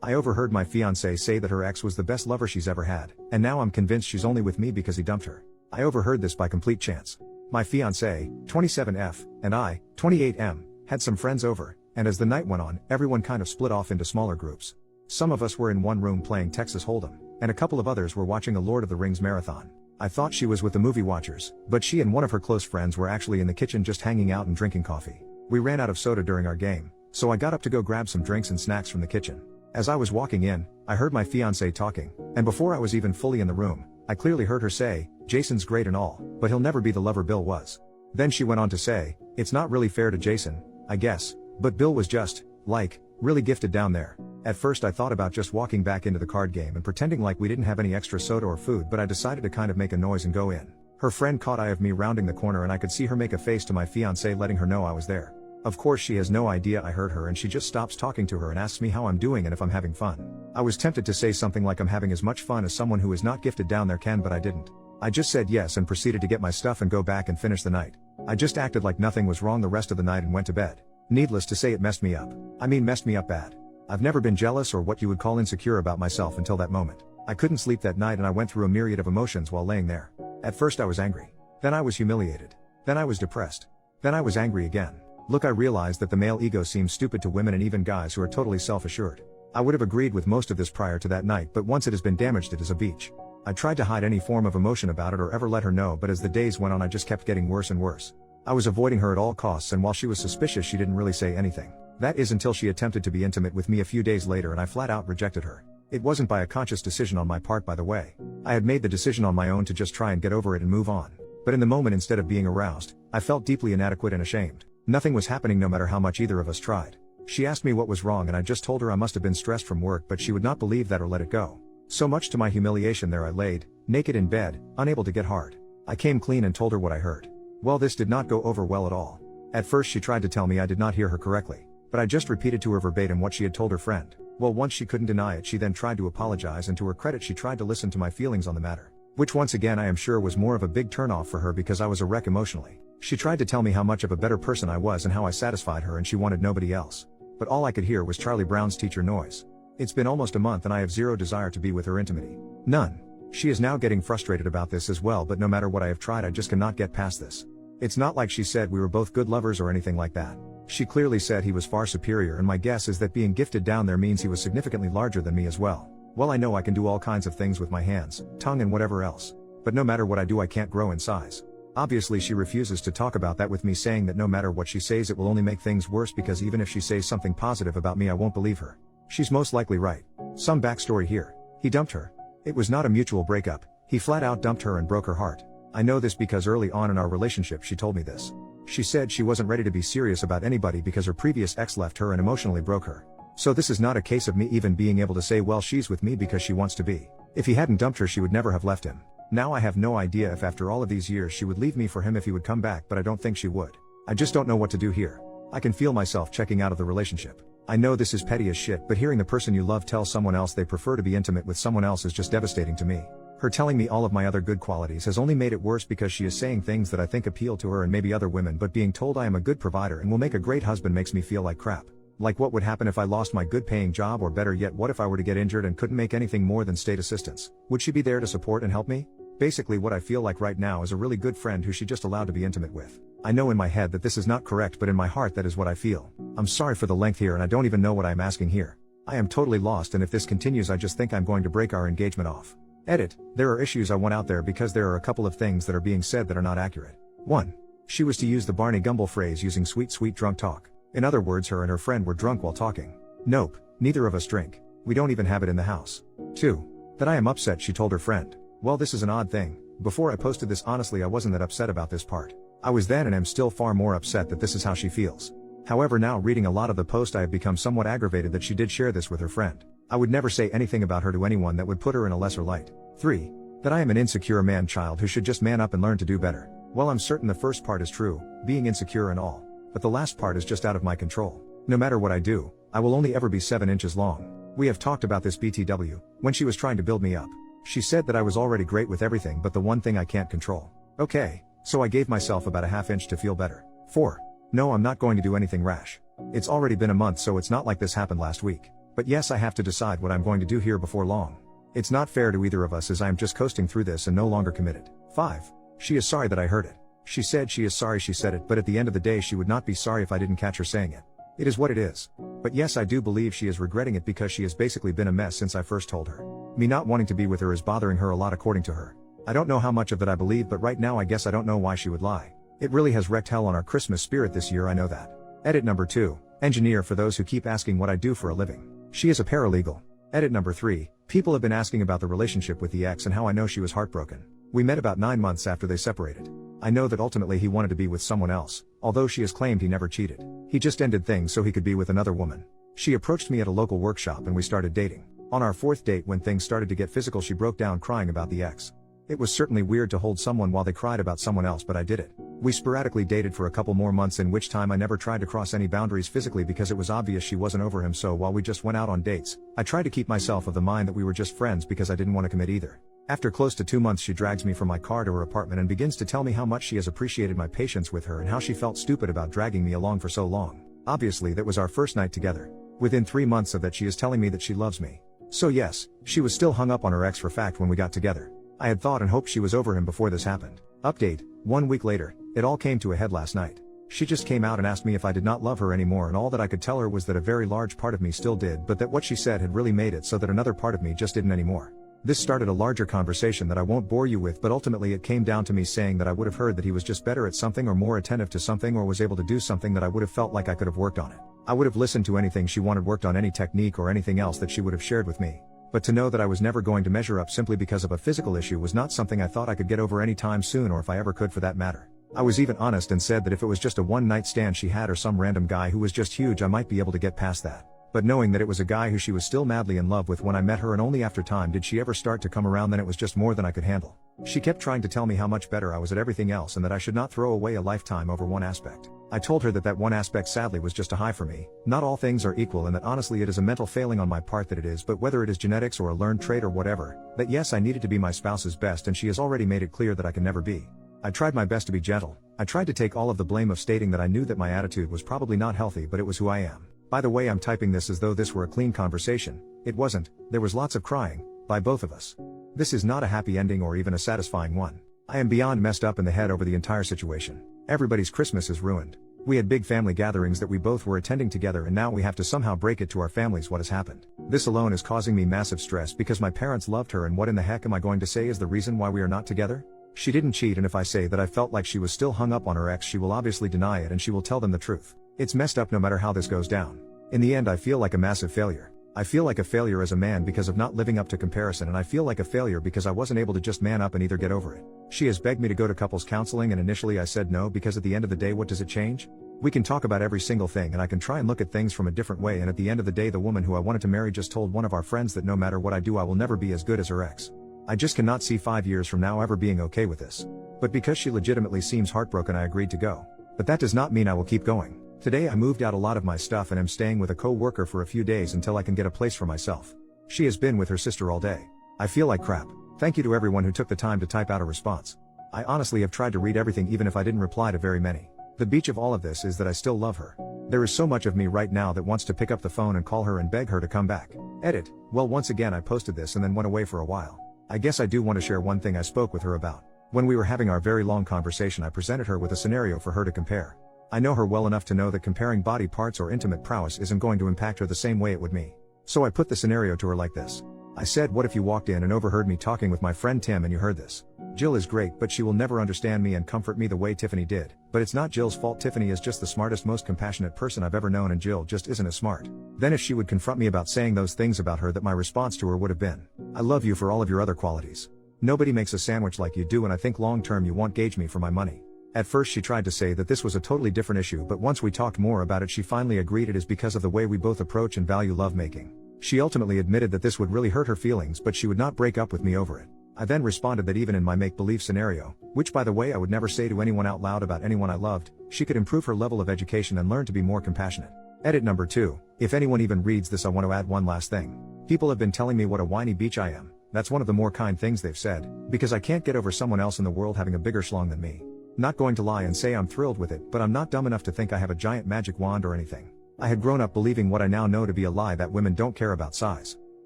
I overheard my fiancée say that her ex was the best lover she's ever had, and now I'm convinced she's only with me because he dumped her. I overheard this by complete chance. My fiancée, 27F, and I, 28M, had some friends over, and as the night went on, everyone kind of split off into smaller groups. Some of us were in one room playing Texas Hold'em, and a couple of others were watching a Lord of the Rings marathon. I thought she was with the movie watchers, but she and one of her close friends were actually in the kitchen just hanging out and drinking coffee. We ran out of soda during our game, so I got up to go grab some drinks and snacks from the kitchen. As I was walking in, I heard my fiancée talking, and before I was even fully in the room, I clearly heard her say, "Jason's great and all, but he'll never be the lover Bill was." Then she went on to say, "It's not really fair to Jason, I guess, but Bill was just, like, really gifted down there." At first I thought about just walking back into the card game and pretending like we didn't have any extra soda or food, but I decided to kind of make a noise and go in. Her friend caught eye of me rounding the corner and I could see her make a face to my fiancée letting her know I was there. Of course she has no idea I heard her and she just stops talking to her and asks me how I'm doing and if I'm having fun. I was tempted to say something like I'm having as much fun as someone who is not gifted down there can, but I didn't. I just said yes and proceeded to get my stuff and go back and finish the night. I just acted like nothing was wrong the rest of the night and went to bed. Needless to say, it messed me up. I mean, messed me up bad. I've never been jealous or what you would call insecure about myself until that moment. I couldn't sleep that night and I went through a myriad of emotions while laying there. At first I was angry. Then I was humiliated. Then I was depressed. Then I was angry again. Look, I realized that the male ego seems stupid to women and even guys who are totally self-assured. I would have agreed with most of this prior to that night, but once it has been damaged, it is a beach. I tried to hide any form of emotion about it or ever let her know, but as the days went on I just kept getting worse and worse. I was avoiding her at all costs, and while she was suspicious she didn't really say anything. That is until she attempted to be intimate with me a few days later and I flat out rejected her. It wasn't by a conscious decision on my part, by the way. I had made the decision on my own to just try and get over it and move on. But in the moment, instead of being aroused, I felt deeply inadequate and ashamed. Nothing was happening no matter how much either of us tried. She asked me what was wrong and I just told her I must have been stressed from work, but she would not believe that or let it go. So much to my humiliation, there I laid, naked in bed, unable to get hard. I came clean and told her what I heard. Well, this did not go over well at all. At first she tried to tell me I did not hear her correctly, but I just repeated to her verbatim what she had told her friend. Well, once she couldn't deny it, she then tried to apologize, and to her credit she tried to listen to my feelings on the matter. Which once again I am sure was more of a big turnoff for her because I was a wreck emotionally. She tried to tell me how much of a better person I was and how I satisfied her, and she wanted nobody else. But all I could hear was Charlie Brown's teacher noise. It's been almost a month and I have zero desire to be with her intimately. None. She is now getting frustrated about this as well, but no matter what I have tried I just cannot get past this. It's not like she said we were both good lovers or anything like that. She clearly said he was far superior, and my guess is that being gifted down there means he was significantly larger than me as well. Well, I know I can do all kinds of things with my hands, tongue and whatever else. But no matter what I do I can't grow in size. Obviously she refuses to talk about that with me, saying that no matter what she says it will only make things worse, because even if she says something positive about me I won't believe her. She's most likely right. Some backstory here. He dumped her. It was not a mutual breakup. He flat out dumped her and broke her heart. I know this because early on in our relationship she told me this. She said she wasn't ready to be serious about anybody because her previous ex left her and emotionally broke her. So this is not a case of me even being able to say, well, she's with me because she wants to be. If he hadn't dumped her she would never have left him. Now I have no idea if after all of these years she would leave me for him if he would come back, but I don't think she would. I just don't know what to do here. I can feel myself checking out of the relationship. I know this is petty as shit, but hearing the person you love tell someone else they prefer to be intimate with someone else is just devastating to me. Her telling me all of my other good qualities has only made it worse because she is saying things that I think appeal to her and maybe other women, but being told I am a good provider and will make a great husband makes me feel like crap. Like what would happen if I lost my good paying job, or better yet, what if I were to get injured and couldn't make anything more than state assistance? Would she be there to support and help me? Basically what I feel like right now is a really good friend who she just allowed to be intimate with. I know in my head that this is not correct, but in my heart that is what I feel. I'm sorry for the length here and I don't even know what I'm asking here. I am totally lost, and if this continues I just think I'm going to break our engagement off. Edit. There are issues I want out there because there are a couple of things that are being said that are not accurate. 1. She was to use the Barney Gumble phrase using sweet drunk talk. In other words, her and her friend were drunk while talking. Nope, neither of us drink. We don't even have it in the house. 2. That I am upset, she told her friend. Well, this is an odd thing. Before I posted this, honestly I wasn't that upset about this part. I was then and am still far more upset that this is how she feels. However, now reading a lot of the post I have become somewhat aggravated that she did share this with her friend. I would never say anything about her to anyone that would put her in a lesser light. 3. That I am an insecure man-child who should just man up and learn to do better. Well, I'm certain the first part is true, being insecure and all. But the last part is just out of my control. No matter what I do, I will only ever be 7 inches long. We have talked about this BTW, when she was trying to build me up. She said that I was already great with everything but the one thing I can't control. Okay, so I gave myself about a ½ inch to feel better. 4. No, I'm not going to do anything rash. It's already been a month, so it's not like this happened last week. But yes, I have to decide what I'm going to do here before long. It's not fair to either of us as I am just coasting through this and no longer committed. 5. She is sorry that I heard it. She said she is sorry she said it, but at the end of the day she would not be sorry if I didn't catch her saying it. It is what it is. But yes, I do believe she is regretting it because she has basically been a mess since I first told her. Me not wanting to be with her is bothering her a lot according to her. I don't know how much of that I believe, but right now I guess I don't know why she would lie. It really has wrecked hell on our Christmas spirit this year, I know that. Edit number 2. Engineer, for those who keep asking what I do for a living. She is a paralegal. Edit number 3. People have been asking about the relationship with the ex and how I know she was heartbroken. We met about 9 months after they separated. I know that ultimately he wanted to be with someone else, although she has claimed he never cheated. He just ended things so he could be with another woman. She approached me at a local workshop and we started dating. On our 4th date, when things started to get physical, she broke down crying about the ex. It was certainly weird to hold someone while they cried about someone else, but I did it. We sporadically dated for a couple more months, in which time I never tried to cross any boundaries physically because it was obvious she wasn't over him, so while we just went out on dates, I tried to keep myself of the mind that we were just friends because I didn't want to commit either. After close to 2 months, she drags me from my car to her apartment and begins to tell me how much she has appreciated my patience with her and how she felt stupid about dragging me along for so long. Obviously that was our first night together. Within 3 months of that she is telling me that she loves me. So yes, she was still hung up on her ex for fact when we got together. I had thought and hoped she was over him before this happened. Update, 1 week later, it all came to a head last night. She just came out and asked me if I did not love her anymore, and all that I could tell her was that a very large part of me still did, but that what she said had really made it so that another part of me just didn't anymore. This started a larger conversation that I won't bore you with, but ultimately it came down to me saying that I would have heard that he was just better at something or more attentive to something or was able to do something that I would have felt like I could have worked on it. I would have listened to anything she wanted worked on, any technique or anything else that she would have shared with me. But to know that I was never going to measure up simply because of a physical issue was not something I thought I could get over any time soon, or if I ever could for that matter. I was even honest and said that if it was just a one-night stand she had or some random guy who was just huge, I might be able to get past that. But knowing that it was a guy who she was still madly in love with when I met her, and only after time did she ever start to come around, then it was just more than I could handle. She kept trying to tell me how much better I was at everything else and that I should not throw away a lifetime over one aspect. I told her that that one aspect sadly was just a high for me. Not all things are equal, and that honestly it is a mental failing on my part that it is, but whether it is genetics or a learned trait or whatever, that yes, I needed to be my spouse's best, and she has already made it clear that I can never be. I tried my best to be gentle. I tried to take all of the blame of stating that I knew that my attitude was probably not healthy, but it was who I am. By the way, I'm typing this as though this were a clean conversation. It wasn't. There was lots of crying, by both of us. This is not a happy ending or even a satisfying one. I am beyond messed up in the head over the entire situation. Everybody's Christmas is ruined. We had big family gatherings that we both were attending together, and now we have to somehow break it to our families what has happened. This alone is causing me massive stress because my parents loved her, and what in the heck am I going to say is the reason why we are not together? She didn't cheat, and if I say that I felt like she was still hung up on her ex, she will obviously deny it and she will tell them the truth. It's messed up no matter how this goes down. In the end, I feel like a massive failure. I feel like a failure as a man because of not living up to comparison, and I feel like a failure because I wasn't able to just man up and either get over it. She has begged me to go to couples counseling, and initially I said no because at the end of the day, what does it change? We can talk about every single thing and I can try and look at things from a different way, and at the end of the day, the woman who I wanted to marry just told one of our friends that no matter what I do, I will never be as good as her ex. I just cannot see 5 years from now ever being okay with this. But because she legitimately seems heartbroken, I agreed to go. But that does not mean I will keep going. Today I moved out a lot of my stuff and am staying with a co-worker for a few days until I can get a place for myself. She has been with her sister all day. I feel like crap. Thank you to everyone who took the time to type out a response. I honestly have tried to read everything, even if I didn't reply to very many. The beach of all of this is that I still love her. There is so much of me right now that wants to pick up the phone and call her and beg her to come back. Edit. Well, once again I posted this and then went away for a while. I guess I do want to share one thing I spoke with her about. When we were having our very long conversation, I presented her with a scenario for her to compare. I know her well enough to know that comparing body parts or intimate prowess isn't going to impact her the same way it would me. So I put the scenario to her like this. I said, what if you walked in and overheard me talking with my friend Tim and you heard this? Jill is great, but she will never understand me and comfort me the way Tiffany did. But it's not Jill's fault. Tiffany is just the smartest, most compassionate person I've ever known, and Jill just isn't as smart. Then if she would confront me about saying those things about her, that my response to her would have been, I love you for all of your other qualities. Nobody makes a sandwich like you do, and I think long term you won't gauge me for my money. At first she tried to say that this was a totally different issue, but once we talked more about it, she finally agreed it is because of the way we both approach and value lovemaking. She ultimately admitted that this would really hurt her feelings, but she would not break up with me over it. I then responded that even in my make-believe scenario, which by the way I would never say to anyone out loud about anyone I loved, she could improve her level of education and learn to be more compassionate. Edit number 2. If anyone even reads this, I want to add one last thing. People have been telling me what a whiny bitch I am. That's one of the more kind things they've said, because I can't get over someone else in the world having a bigger schlong than me. Not going to lie and say I'm thrilled with it, but I'm not dumb enough to think I have a giant magic wand or anything. I had grown up believing what I now know to be a lie, that women don't care about size.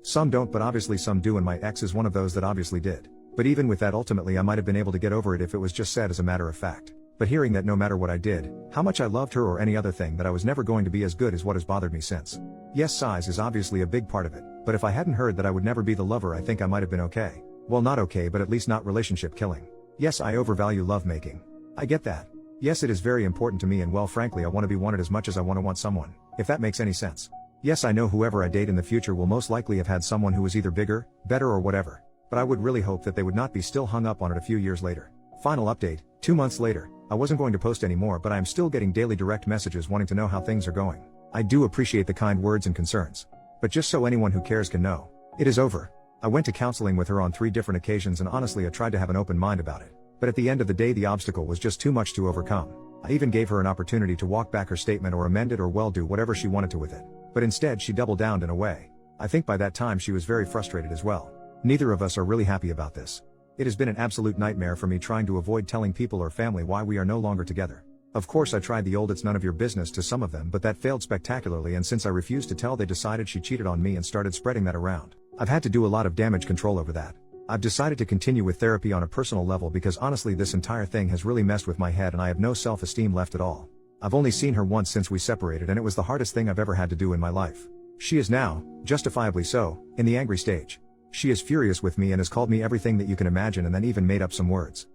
Some don't, but obviously some do, and my ex is one of those that obviously did. But even with that, ultimately I might have been able to get over it if it was just said as a matter of fact. But hearing that no matter what I did, how much I loved her or any other thing, that I was never going to be as good, is what has bothered me since. Yes, size is obviously a big part of it, but if I hadn't heard that I would never be the lover, I think I might have been okay. Well, not okay, but at least not relationship killing. Yes, I overvalue lovemaking. I get that. Yes, it is very important to me, and well, frankly, I want to be wanted as much as I want someone, if that makes any sense. Yes, I know whoever I date in the future will most likely have had someone who is either bigger, better, or whatever, but I would really hope that they would not be still hung up on it a few years later. Final update, 2 months later. I wasn't going to post anymore, but I am still getting daily direct messages wanting to know how things are going. I do appreciate the kind words and concerns. But just so anyone who cares can know, it is over. I went to counseling with her on 3 different occasions, and honestly I tried to have an open mind about it. But at the end of the day, the obstacle was just too much to overcome. I even gave her an opportunity to walk back her statement or amend it, or well, do whatever she wanted to with it. But instead she doubled down in a way. I think by that time she was very frustrated as well. Neither of us are really happy about this. It has been an absolute nightmare for me trying to avoid telling people or family why we are no longer together. Of course I tried the old "it's none of your business" to some of them, but that failed spectacularly, and since I refused to tell, they decided she cheated on me and started spreading that around. I've had to do a lot of damage control over that. I've decided to continue with therapy on a personal level because honestly this entire thing has really messed with my head and I have no self-esteem left at all. I've only seen her once since we separated, and it was the hardest thing I've ever had to do in my life. She is now, justifiably so, in the angry stage. She is furious with me and has called me everything that you can imagine, and then even made up some words.